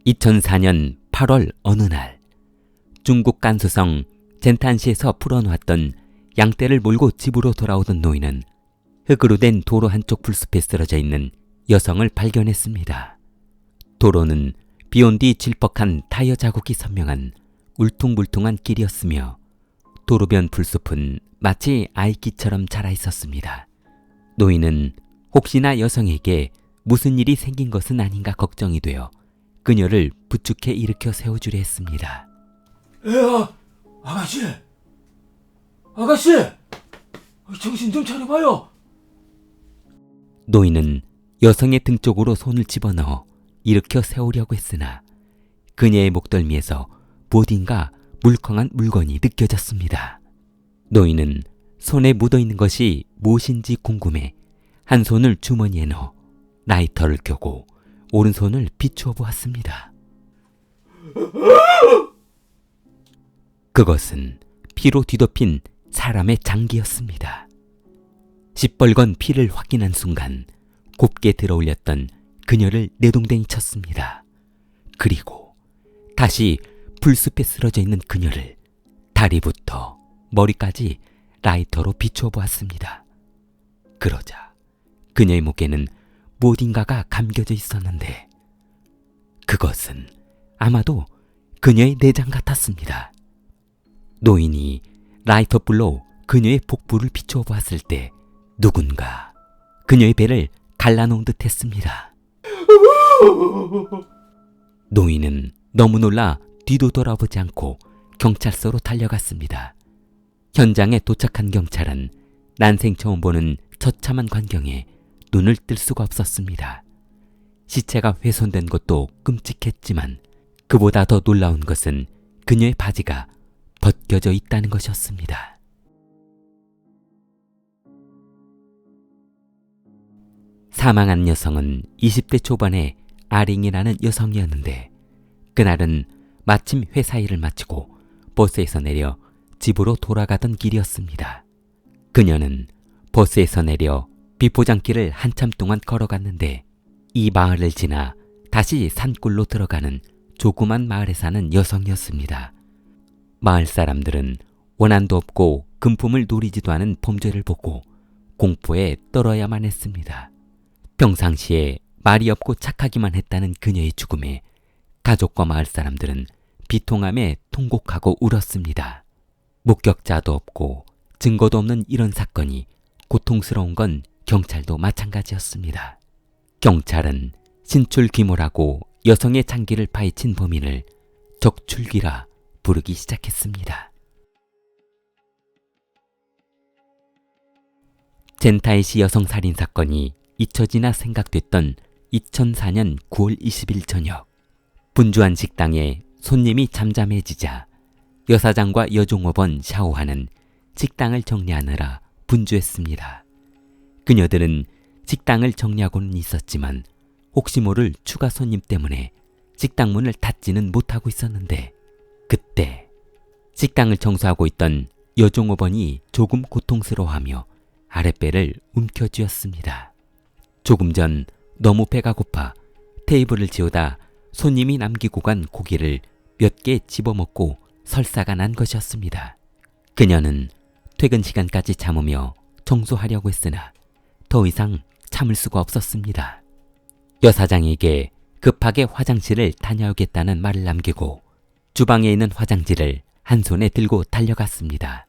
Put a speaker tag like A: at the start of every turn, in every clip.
A: 2004년 8월 어느 날 중국 간수성 젠탄시에서 풀어놓았던 양떼를 몰고 집으로 돌아오던 노인은 흙으로 된 도로 한쪽 풀숲에 쓰러져 있는 여성을 발견했습니다. 도로는 비온 뒤 질퍽한 타이어 자국이 선명한 울퉁불퉁한 길이었으며 도로변 풀숲은 마치 아이끼처럼 자라 있었습니다. 노인은 혹시나 여성에게 무슨 일이 생긴 것은 아닌가 걱정이 되어 그녀를 부축해 일으켜 세워주려 했습니다.
B: 야, 아가씨! 아가씨! 정신 좀 차려봐요!
A: 노인은 여성의 등 쪽으로 손을 집어넣어 일으켜 세우려고 했으나 그녀의 목덜미에서 무엇인가 물컹한 물건이 느껴졌습니다. 노인은 손에 묻어있는 것이 무엇인지 궁금해 한 손을 주머니에 넣어 라이터를 켜고 오른손을 비추어 보았습니다. 그것은 피로 뒤덮인 사람의 장기였습니다. 시뻘건 피를 확인한 순간 곱게 들어올렸던 그녀를 내동댕이 쳤습니다. 그리고 다시 풀숲에 쓰러져 있는 그녀를 다리부터 머리까지 라이터로 비추어 보았습니다. 그러자 그녀의 목에는 무엇인가가 감겨져 있었는데 그것은 아마도 그녀의 내장 같았습니다. 노인이 라이터 불로 그녀의 복부를 비추어 보았을 때 누군가 그녀의 배를 갈라놓은 듯 했습니다. 노인은 너무 놀라 뒤도 돌아보지 않고 경찰서로 달려갔습니다. 현장에 도착한 경찰은 난생 처음 보는 처참한 광경에 눈을 뜰 수가 없었습니다. 시체가 훼손된 것도 끔찍했지만 그보다 더 놀라운 것은 그녀의 바지가 벗겨져 있다는 것이었습니다. 사망한 여성은 20대 초반의 아링이라는 여성이었는데 그날은 마침 회사 일을 마치고 버스에서 내려 집으로 돌아가던 길이었습니다. 그녀는 버스에서 내려 비포장길을 한참 동안 걸어갔는데 이 마을을 지나 다시 산골로 들어가는 조그만 마을에 사는 여성이었습니다. 마을 사람들은 원한도 없고 금품을 노리지도 않은 범죄를 보고 공포에 떨어야만 했습니다. 평상시에 말이 없고 착하기만 했다는 그녀의 죽음에 가족과 마을 사람들은 비통함에 통곡하고 울었습니다. 목격자도 없고 증거도 없는 이런 사건이 고통스러운 건 경찰도 마찬가지였습니다. 경찰은 신출귀몰하고 여성의 장기를 파헤친 범인을 적출귀라 부르기 시작했습니다. 젠타이시 여성살인 사건이 잊혀지나 생각됐던 2004년 9월 20일 저녁 분주한 식당에 손님이 잠잠해지자 여사장과 여종업원 샤오하는 식당을 정리하느라 분주했습니다. 그녀들은 식당을 정리하고는 있었지만 혹시 모를 추가 손님 때문에 식당 문을 닫지는 못하고 있었는데 그때 식당을 청소하고 있던 여종업원이 조금 고통스러워하며 아랫배를 움켜쥐었습니다. 조금 전 너무 배가 고파 테이블을 치우다 손님이 남기고 간 고기를 몇 개 집어먹고 설사가 난 것이었습니다. 그녀는 퇴근 시간까지 참으며 청소하려고 했으나 더 이상 참을 수가 없었습니다. 여사장에게 급하게 화장실을 다녀오겠다는 말을 남기고 주방에 있는 화장지를 한 손에 들고 달려갔습니다.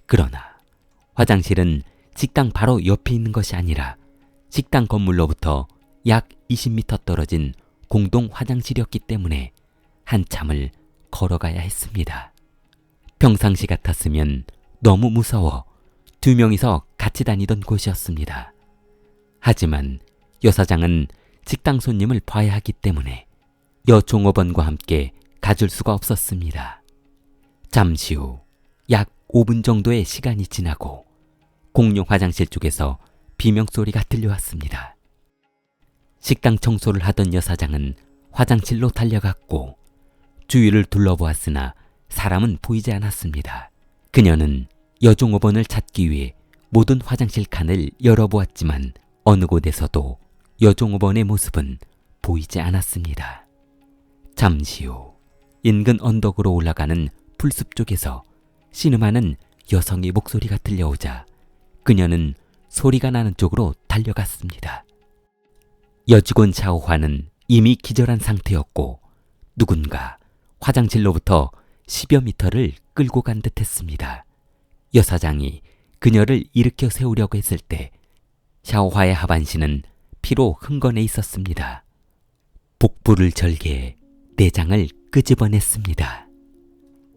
A: 그러나 화장실은 식당 바로 옆에 있는 것이 아니라 식당 건물로부터 약 20m 떨어진 공동 화장실이었기 때문에 한참을 걸어가야 했습니다. 평상시 같았으면 너무 무서워 두 명이서 같이 다니던 곳이었습니다. 하지만 여사장은 식당 손님을 봐야 하기 때문에 여종업원과 함께 가줄 수가 없었습니다. 잠시 후 약 5분 정도의 시간이 지나고 공용 화장실 쪽에서 비명소리가 들려왔습니다. 식당 청소를 하던 여사장은 화장실로 달려갔고 주위를 둘러보았으나 사람은 보이지 않았습니다. 그녀는 여종업원을 찾기 위해 모든 화장실 칸을 열어보았지만 어느 곳에서도 여종업원의 모습은 보이지 않았습니다. 잠시 후 인근 언덕으로 올라가는 풀숲 쪽에서 신음하는 여성의 목소리가 들려오자 그녀는 소리가 나는 쪽으로 달려갔습니다. 여직원 샤오화는 이미 기절한 상태였고 누군가 화장실로부터 10여 미터를 끌고 간 듯했습니다. 여사장이 그녀를 일으켜 세우려고 했을 때 샤오화의 하반신은 피로 흥건해 있었습니다. 복부를 절개해 내장을 끄집어냈습니다.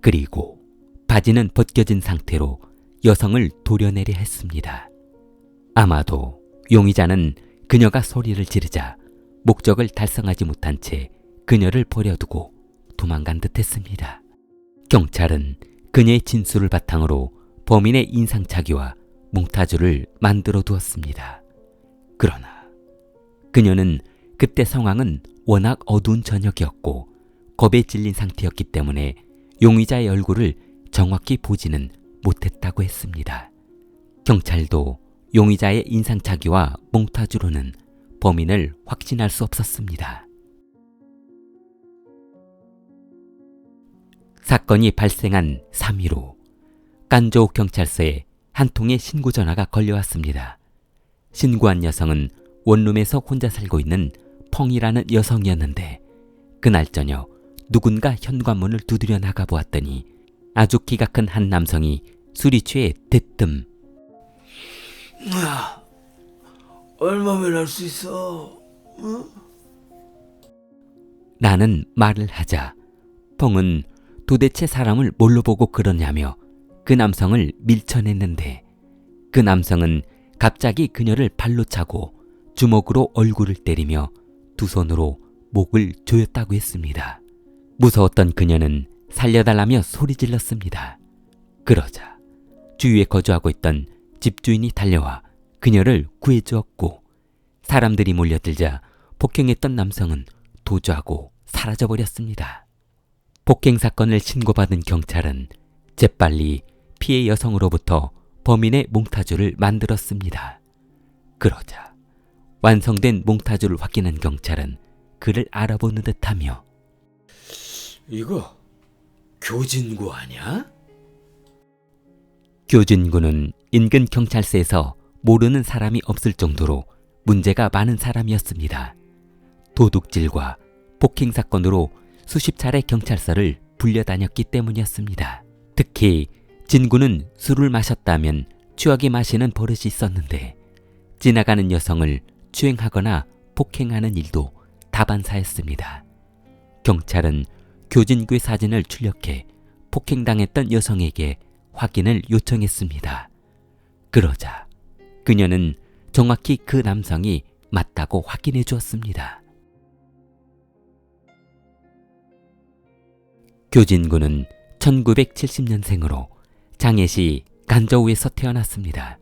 A: 그리고 바지는 벗겨진 상태로 여성을 도려내려 했습니다. 아마도 용의자는 그녀가 소리를 지르자 목적을 달성하지 못한 채 그녀를 버려두고 도망간 듯했습니다. 경찰은 그녀의 진술을 바탕으로 범인의 인상착의와 몽타주를 만들어 두었습니다. 그러나 그녀는 그때 상황은 워낙 어두운 저녁이었고 겁에 질린 상태였기 때문에 용의자의 얼굴을 정확히 보지는 못했다고 했습니다. 경찰도 용의자의 인상착의와 몽타주로는 범인을 확신할 수 없었습니다. 사건이 발생한 3일 후 깐저우 경찰서에 한 통의 신고 전화가 걸려왔습니다. 신고한 여성은 원룸에서 혼자 살고 있는 펑이라는 여성이었는데 그날 저녁 누군가 현관문을 두드려 나가보았더니 아주 키가 큰 한 남성이 술이 취해 대뜸
B: 얼마면 할 수 있어?
A: 라는 말을 하자 펑은 도대체 사람을 뭘로 보고 그러냐며 그 남성을 밀쳐냈는데 그 남성은 갑자기 그녀를 발로 차고 주먹으로 얼굴을 때리며 두 손으로 목을 조였다고 했습니다. 무서웠던 그녀는 살려달라며 소리 질렀습니다. 그러자 주위에 거주하고 있던 집주인이 달려와 그녀를 구해주었고 사람들이 몰려들자 폭행했던 남성은 도주하고 사라져버렸습니다. 폭행 사건을 신고받은 경찰은 재빨리 피해 여성으로부터 범인의 몽타주를 만들었습니다. 그러자 완성된 몽타주를 확인한 경찰은 그를 알아보는 듯하며
B: 이거 교진구 아니야?
A: 교진구는 인근 경찰서에서 모르는 사람이 없을 정도로 문제가 많은 사람이었습니다. 도둑질과 폭행 사건으로 수십 차례 경찰서를 불려다녔기 때문이었습니다. 특히 진구는 술을 마셨다면 취하게 마시는 버릇이 있었는데 지나가는 여성을 추행하거나 폭행하는 일도 다반사였습니다. 경찰은 교진구의 사진을 출력해 폭행당했던 여성에게 확인을 요청했습니다. 그러자 그녀는 정확히 그 남성이 맞다고 확인해 주었습니다. 교진구는 1970년생으로 장해시 간저우에서 태어났습니다.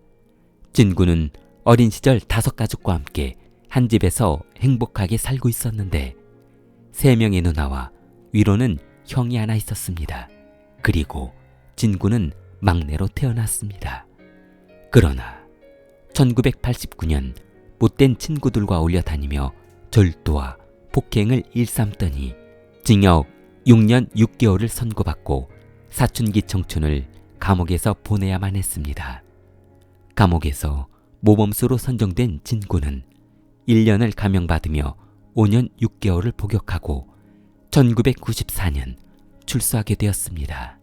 A: 진구는 어린 시절 5가족과 함께 한 집에서 행복하게 살고 있었는데 3명의 누나와 위로는 형이 하나 있었습니다. 그리고 진구는 막내로 태어났습니다. 그러나 1989년 못된 친구들과 어울려 다니며 절도와 폭행을 일삼더니 징역 6년 6개월을 선고받고 사춘기 청춘을 감옥에서 보내야만 했습니다. 감옥에서 모범수로 선정된 진구는 1년을 감형받으며 5년 6개월을 복역하고 1994년 출소하게 되었습니다.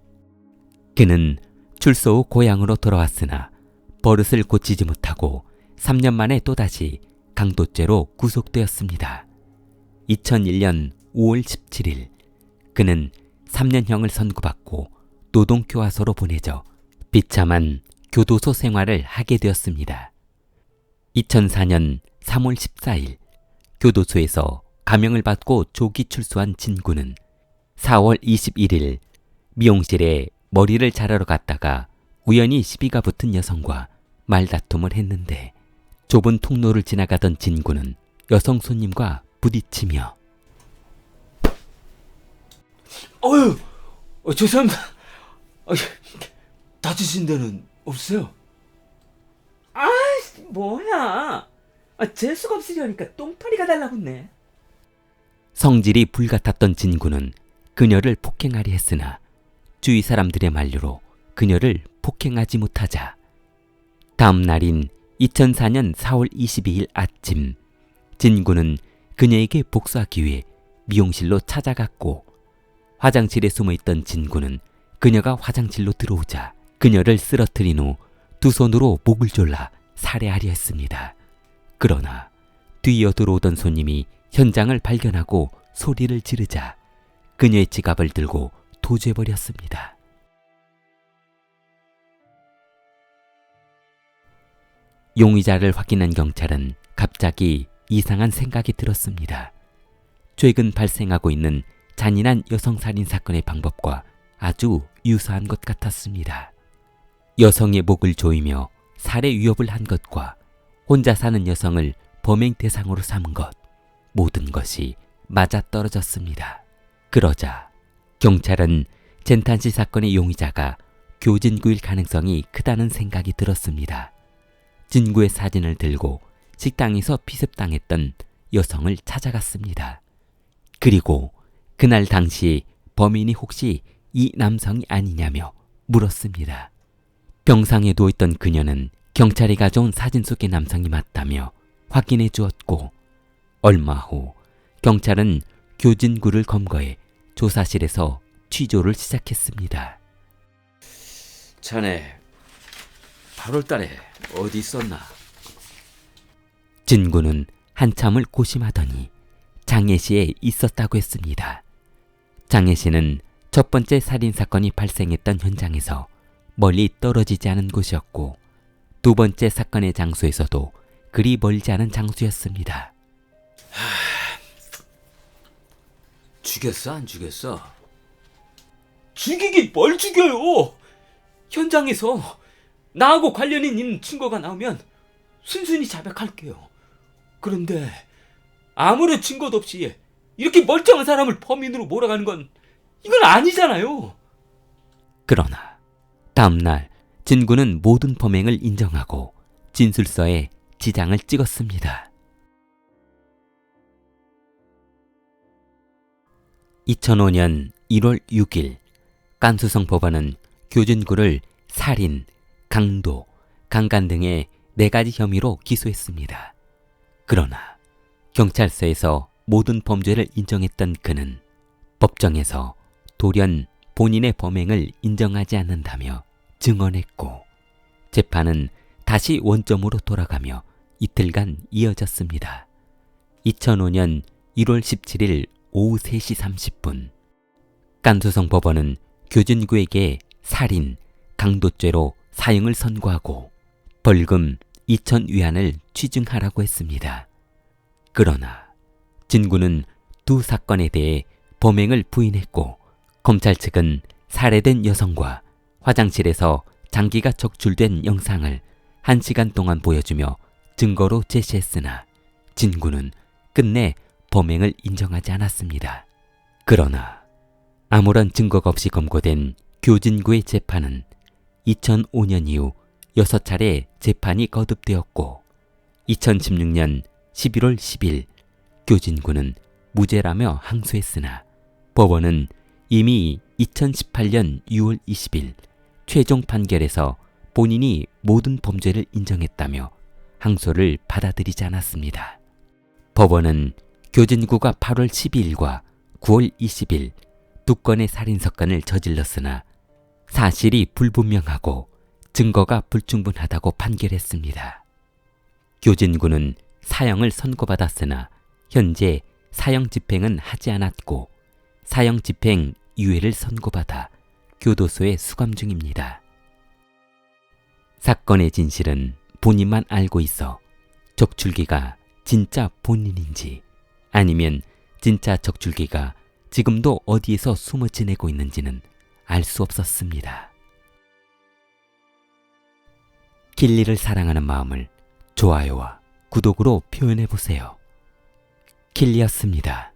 A: 그는 출소 후 고향으로 돌아왔으나 버릇을 고치지 못하고 3년 만에 또다시 강도죄로 구속되었습니다. 2001년 5월 17일 그는 3년형을 선고받고 노동교화소로 보내져 비참한 교도소 생활을 하게 되었습니다. 2004년 3월 14일 교도소에서 감형을 받고 조기 출소한 진구는 4월 21일 미용실에 머리를 자르러 갔다가 우연히 시비가 붙은 여성과 말다툼을 했는데 좁은 통로를 지나가던 진구는 여성 손님과 부딪히며
B: 죄송합니다. 다치신 데는 없어요?
C: 뭐야? 재수가 없으려니까 똥파리가 달라붙네.
A: 성질이 불같았던 진구는 그녀를 폭행하려 했으나 주위 사람들의 만류로 그녀를 폭행하지 못하자 다음 날인 2004년 4월 22일 아침, 진구는 그녀에게 복수하기 위해 미용실로 찾아갔고, 화장실에 숨어있던 진구는 그녀가 화장실로 들어오자 그녀를 쓰러뜨린 후 두 손으로 목을 졸라 살해하려 했습니다. 그러나 뒤이어 들어오던 손님이 현장을 발견하고 소리를 지르자 그녀의 지갑을 들고 도주해버렸습니다. 용의자를 확인한 경찰은 갑자기 이상한 생각이 들었습니다. 최근 발생하고 있는 잔인한 여성살인 사건의 방법과 아주 유사한 것 같았습니다. 여성의 목을 조이며 살해 위협을 한 것과 혼자 사는 여성을 범행 대상으로 삼은 것, 모든 것이 맞아떨어졌습니다. 그러자 경찰은 젠탄시 사건의 용의자가 교진구일 가능성이 크다는 생각이 들었습니다. 진구의 사진을 들고 식당에서 피습당했던 여성을 찾아갔습니다. 그리고 그날 당시 범인이 혹시 이 남성이 아니냐며 물었습니다. 병상에 누워있던 그녀는 경찰이 가져온 사진 속의 남성이 맞다며 확인해 주었고, 얼마 후 경찰은 교진구를 검거해 조사실에서 취조를 시작했습니다.
B: 자네 8월 달에 어디 있었나?
A: 진구는 한참을 고심하더니 장애시에 있었다고 했습니다. 장애시는 첫 번째 살인사건이 발생했던 현장에서 멀리 떨어지지 않은 곳이었고, 두 번째 사건의 장소에서도 그리 멀지 않은 장소였습니다.
B: 죽였어 안 죽였어?
C: 죽이긴 뭘 죽여요? 현장에서 나하고 관련이 있는 증거가 나오면 순순히 자백할게요. 그런데 아무런 증거도 없이 이렇게 멀쩡한 사람을 범인으로 몰아가는 건 이건 아니잖아요.
A: 그러나 다음 날 진구는 모든 범행을 인정하고 진술서에 지장을 찍었습니다. 2005년 1월 6일 깐수성 법원은 교진구를 살인, 강도, 강간 등의 4가지 혐의로 기소했습니다. 그러나 경찰서에서 모든 범죄를 인정했던 그는 법정에서 돌연 본인의 범행을 인정하지 않는다며 증언했고, 재판은 다시 원점으로 돌아가며 이틀간 이어졌습니다. 2005년 1월 17일 오후 3시 30분 깐수성 법원은 교진구에게 살인, 강도죄로 사형을 선고하고 벌금 2,000위안을 취중하라고 했습니다. 그러나 진구는 두 사건에 대해 범행을 부인했고, 검찰 측은 살해된 여성과 화장실에서 장기가 적출된 영상을 1시간 동안 보여주며 증거로 제시했으나 진구는 끝내 범행을 인정하지 않았습니다. 그러나 아무런 증거가 없이 검거된 교진구의 재판은 2005년 이후 6차례 재판이 거듭되었고, 2016년 11월 10일 교진구는 무죄라며 항소했으나 법원은 이미 2018년 6월 20일 최종 판결에서 본인이 모든 범죄를 인정했다며 항소를 받아들이지 않았습니다. 법원은 교진구가 8월 12일과 9월 20일 두 건의 살인사건을 저질렀으나 사실이 불분명하고 증거가 불충분하다고 판결했습니다. 교진구는 사형을 선고받았으나 현재 사형 집행은 하지 않았고 사형 집행 유예를 선고받아 교도소에 수감 중입니다. 사건의 진실은 본인만 알고 있어 적출기가 진짜 본인인지 아니면 진짜 적출기가 지금도 어디에서 숨어 지내고 있는지는 알 수 없었습니다. 길리를 사랑하는 마음을 좋아요와 구독으로 표현해보세요. 킬리였습니다.